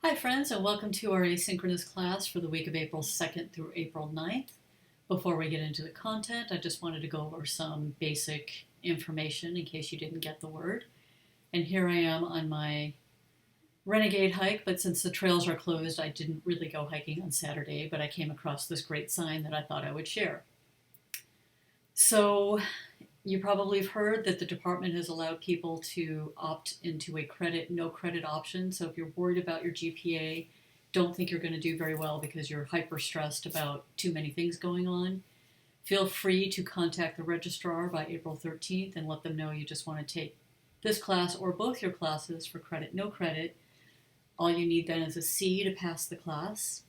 Hi friends, and welcome to our asynchronous class for the week of April 2nd through April 9th. Before we get into the content, I just wanted to go over some basic information in case you didn't get the word. And here I am on my renegade hike, but since the trails are closed, I didn't really go hiking on Saturday, but I came across this great sign that I thought I would share. So you probably have heard that the department has allowed people to opt into a credit, no credit option. So if you're worried about your GPA, don't think you're going to do very well because you're hyper stressed about too many things going on, feel free to contact the registrar by April 13th and let them know you just want to take this class or both your classes for credit, no credit. All you need then is a C to pass the class.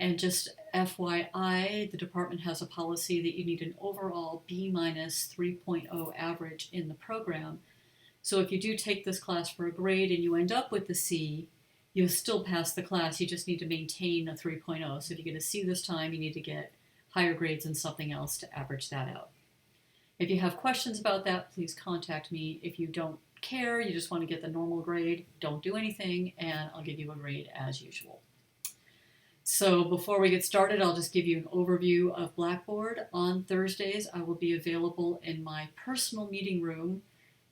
And just FYI, the department has a policy that you need an overall B minus 3.0 average in the program. So if you do take this class for a grade and you end up with the C, you'll still pass the class. You just need to maintain a 3.0. So if you get a C this time, you need to get higher grades in something else to average that out. If you have questions about that, please contact me. If you don't care, you just want to get the normal grade, don't do anything, and I'll give you a grade as usual. So before we get started, I'll just give you an overview of Blackboard. On Thursdays, I will be available in my personal meeting room,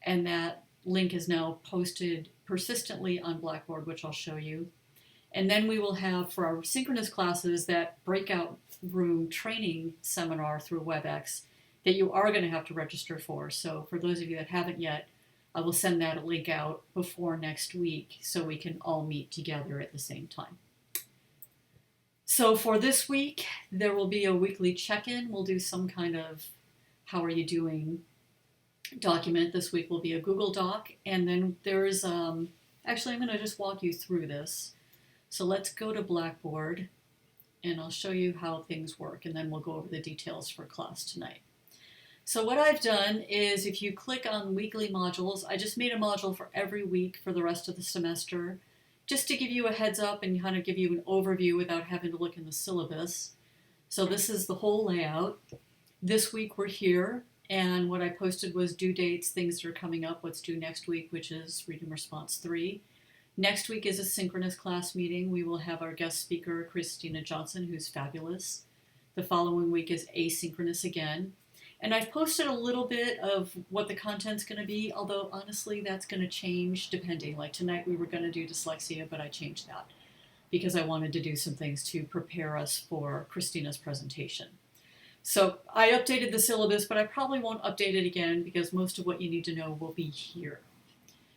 and that link is now posted persistently on Blackboard, which I'll show you. And then we will have, for our synchronous classes, that breakout room training seminar through WebEx that you are going to have to register for. So for those of you that haven't yet, I will send that link out before next week so we can all meet together at the same time. So for this week, there will be a weekly check-in. We'll do some kind of how are you doing document. This week will be a Google Doc. And then there's, actually I'm going to just walk you through this. So let's go to Blackboard and I'll show you how things work. And then we'll go over the details for class tonight. So what I've done is if you click on weekly modules, I just made a module for every week for the rest of the semester, just to give you a heads up and kind of give you an overview without having to look in the syllabus. So this is the whole layout. This week we're here, and what I posted was due dates, things that are coming up, what's due next week, which is Reading Response 3. Next week is a synchronous class meeting. We will have our guest speaker, Christina Johnson, who's fabulous. The following week is asynchronous again. And I've posted a little bit of what the content's going to be, although honestly that's going to change depending. Like tonight we were going to do dyslexia, but I changed that because I wanted to do some things to prepare us for Christina's presentation. So I updated the syllabus, but I probably won't update it again because most of what you need to know will be here.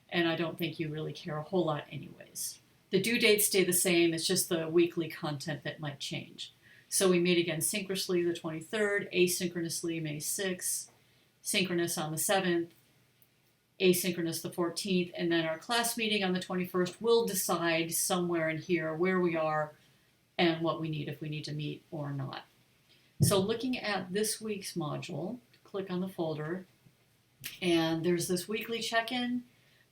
And I don't think you really care a whole lot anyways. The due dates stay the same, it's just the weekly content that might change. So we meet again synchronously the 23rd, asynchronously May 6th, synchronous on the 7th, asynchronous the 14th, and then our class meeting on the 21st will decide somewhere in here where we are and what we need, if we need to meet or not. So looking at this week's module, click on the folder, and there's this weekly check-in.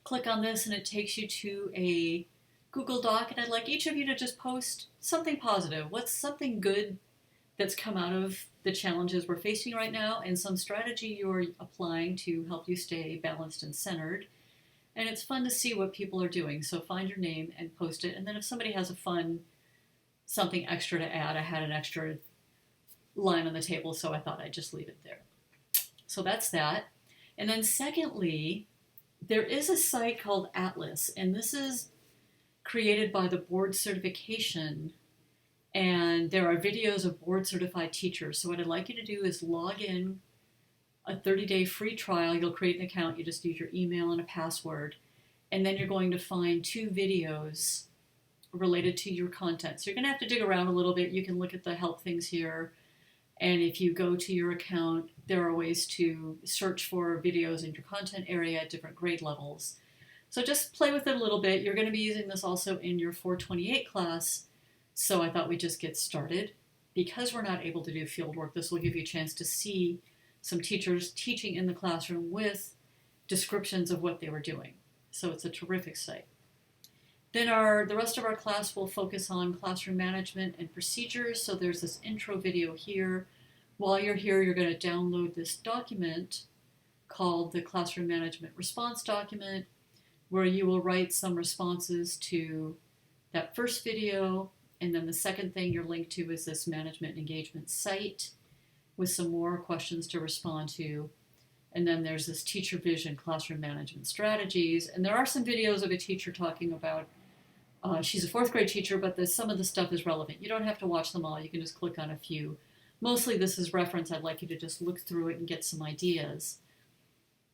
Click on this and it takes you to a Google Doc, and I'd like each of you to just post something positive. What's something good that's come out of the challenges we're facing right now, and some strategy you're applying to help you stay balanced and centered. And it's fun to see what people are doing. So find your name and post it. And then if somebody has a fun, something extra to add, I had an extra line on the table, so I thought I'd just leave it there. So that's that. And then secondly, there is a site called Atlas, and this is created by the board certification, and there are videos of board certified teachers. So what I'd like you to do is log in, a 30-day free trial. You'll create an account, you just use your email and a password, and then you're going to find 2 videos related to your content. So you're going to have to dig around a little bit. You can look at the help things here, and if you go to your account, there are ways to search for videos in your content area at different grade levels. So just play with it a little bit. You're going to be using this also in your 428 class, so I thought we'd just get started. Because we're not able to do field work, this will give you a chance to see some teachers teaching in the classroom with descriptions of what they were doing. So it's a terrific site. Then the rest of our class will focus on classroom management and procedures. So there's this intro video here. While you're here, you're going to download this document called the Classroom Management Response Document, where you will write some responses to that first video, and then the second thing you're linked to is this management engagement site with some more questions to respond to. And then there's this teacher vision classroom management strategies. And there are some videos of a teacher talking about, she's a fourth grade teacher, but some of the stuff is relevant. You don't have to watch them all. You can just click on a few. Mostly this is reference. I'd like you to just look through it and get some ideas.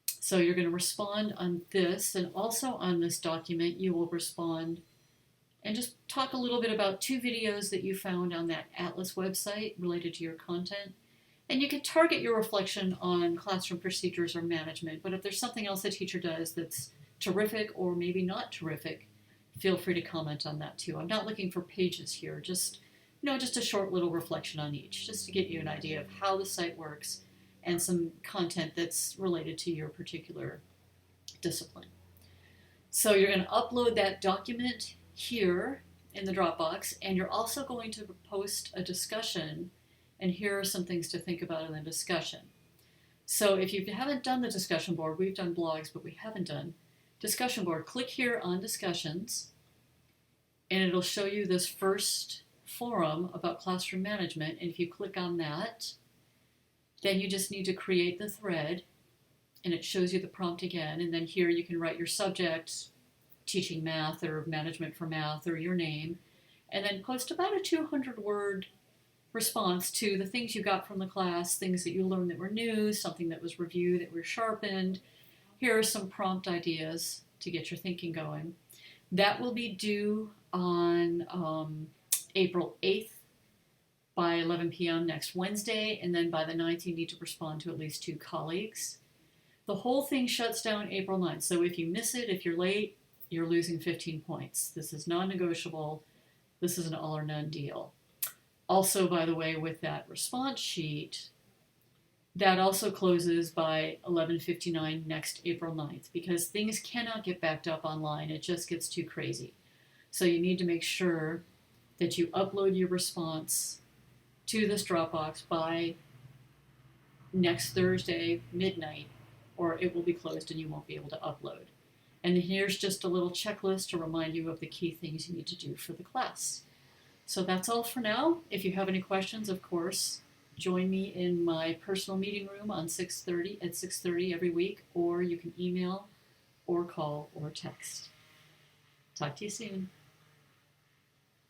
So you're going to respond on this, and also on this document you will respond and just talk a little bit about 2 videos that you found on that Atlas website related to your content. And you can target your reflection on classroom procedures or management, but if there's something else a teacher does that's terrific or maybe not terrific, feel free to comment on that too. I'm not looking for pages here, just a short little reflection on each, just to get you an idea of how the site works and some content that's related to your particular discipline. So you're going to upload that document here in the Dropbox, and you're also going to post a discussion, and here are some things to think about in the discussion. So if you haven't done the discussion board, we've done blogs, but we haven't done discussion board, click here on discussions, and it'll show you this first forum about classroom management. And if you click on that, then you just need to create the thread, and it shows you the prompt again. And then here you can write your subject, teaching math or management for math, or your name, and then post about a 200-word response to the things you got from the class, things that you learned that were new, something that was reviewed, that were sharpened. Here are some prompt ideas to get your thinking going. That will be due on April 8th by 11 p.m. next Wednesday, and then by the 9th you need to respond to at least 2 colleagues. The whole thing shuts down April 9th, so if you miss it, if you're late, you're losing 15 points. This is non-negotiable. This is an all or none deal. Also, by the way, with that response sheet, that also closes by 11:59 next April 9th, because things cannot get backed up online. It just gets too crazy. So you need to make sure that you upload your response to this Dropbox by next Thursday midnight, or it will be closed and you won't be able to upload. And here's just a little checklist to remind you of the key things you need to do for the class. So that's all for now. If you have any questions, of course, join me in my personal meeting room on 6:30 at 6:30 every week, or you can email or call or text. Talk to you soon.